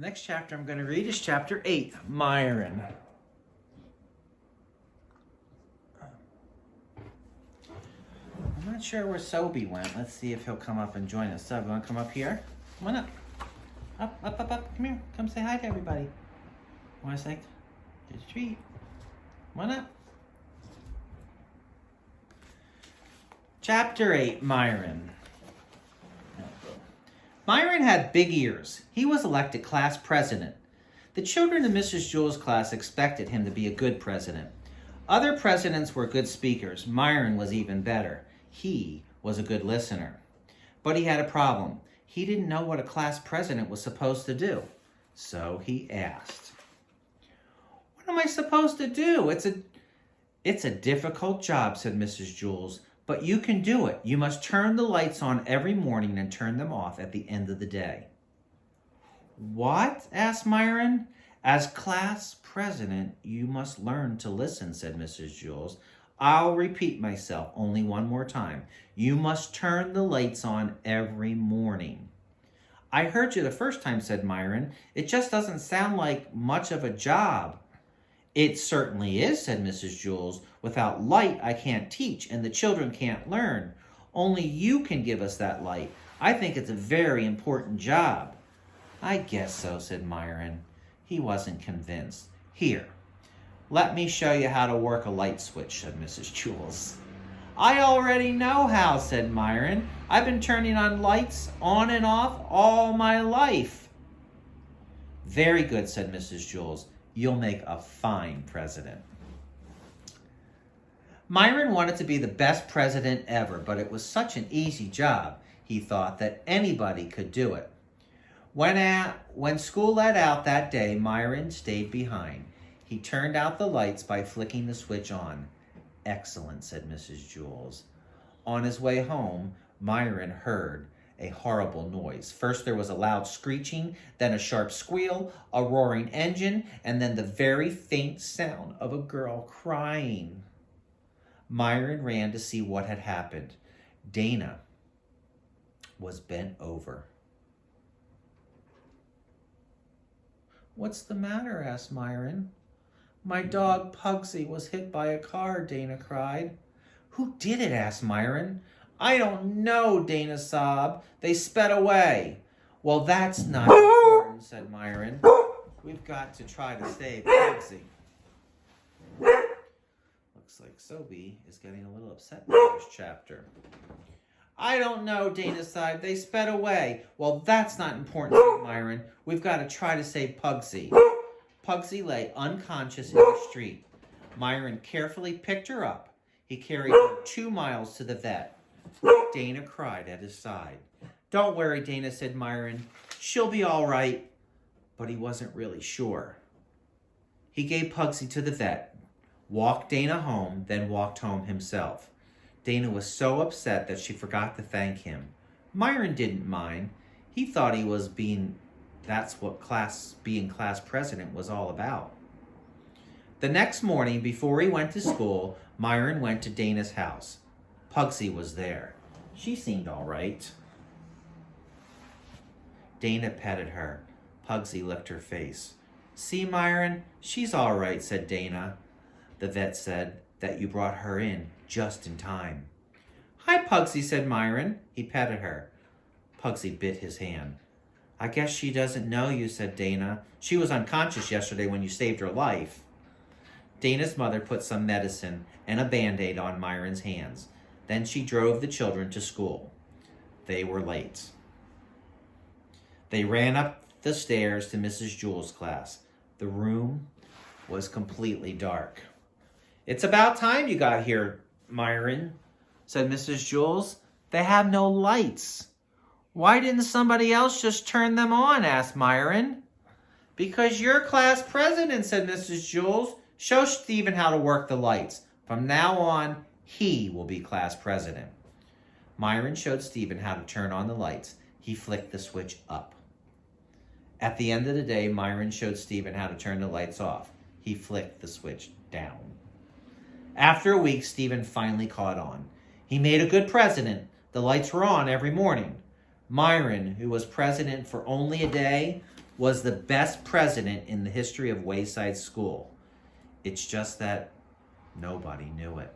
The next chapter I'm going to read is chapter 8, Myron. I'm not sure where Sobe went. Let's see if he'll come up and join us. Sobe, you want to come up here? Come on up. Up. Come here. Come say hi to everybody. Want to say, here's a treat. Come on up. Chapter 8, Myron. Myron had big ears. He was elected class president. The children in Mrs. Jewell's class expected him to be a good president. Other presidents were good speakers. Myron was even better. He was a good listener. But he had a problem. He didn't know what a class president was supposed to do. So he asked, "What am I supposed to do? It's a difficult job," said Mrs. Jewell. "But you can do it. You must turn the lights on every morning and turn them off at the end of the day." "What?" asked Myron. "As class president, you must learn to listen," said Mrs. Jewell. "I'll repeat myself only one more time. You must turn the lights on every morning." "I heard you the first time," said Myron. "It just doesn't sound like much of a job." "It certainly is," said Mrs. Jewell. "Without light, I can't teach, and the children can't learn. Only you can give us that light. I think it's a very important job." "I guess so," said Myron. He wasn't convinced. "Here, let me show you how to work a light switch," said Mrs. Jewell. "I already know how," said Myron. "I've been turning on lights on and off all my life." "Very good," said Mrs. Jewell. "You'll make a fine president." Myron wanted to be the best president ever, but it was such an easy job, he thought, that anybody could do it. When school let out that day, Myron stayed behind. He turned out the lights by flicking the switch on. "Excellent," said Mrs. Jewell. On his way home, Myron heard a horrible noise. First there was a loud screeching, then a sharp squeal, a roaring engine, and then the very faint sound of a girl crying. Myron ran to see what had happened. Dana was bent over. "What's the matter?" asked Myron. "My dog Pugsy was hit by a car," Dana cried. "Who did it?" asked Myron. "I don't know," Dana sobbed. "They sped away." "Well, that's not important," said Myron. "We've got to try to save Pugsy." Looks like Sobe is getting a little upset in this chapter. "I don't know," Dana sighed. "They sped away." "Well, that's not important," said Myron. "We've got to try to save Pugsy." Pugsy lay unconscious in the street. Myron carefully picked her up. He carried her 2 miles to the vet. Dana cried at his side. "Don't worry," Dana said Myron. "She'll be all right." But he wasn't really sure. He gave Pugsy to the vet, walked Dana home, then walked home himself. Dana was so upset that she forgot to thank him. Myron didn't mind. He thought that's what being class president was all about. The next morning, before he went to school, Myron went to Dana's house. Pugsy was there. She seemed all right. Dana petted her. Pugsy licked her face. "See, Myron, she's all right," said Dana. "The vet said that you brought her in just in time." "Hi, Pugsy," said Myron. He petted her. Pugsy bit his hand. "I guess she doesn't know you," said Dana. "She was unconscious yesterday when you saved her life." Dana's mother put some medicine and a Band-Aid on Myron's hands. Then she drove the children to school. They were late. They ran up the stairs to Mrs. Jewell's class. The room was completely dark. "It's about time you got here, Myron," said Mrs. Jewell. "They have no lights." "Why didn't somebody else just turn them on?" asked Myron. "Because you're class president," said Mrs. Jewell. "Show Stephen how to work the lights. From now on, he will be class president." Myron showed Stephen how to turn on the lights. He flicked the switch up. At the end of the day, Myron showed Stephen how to turn the lights off. He flicked the switch down. After a week, Stephen finally caught on. He made a good president. The lights were on every morning. Myron, who was president for only a day, was the best president in the history of Wayside School. It's just that nobody knew it.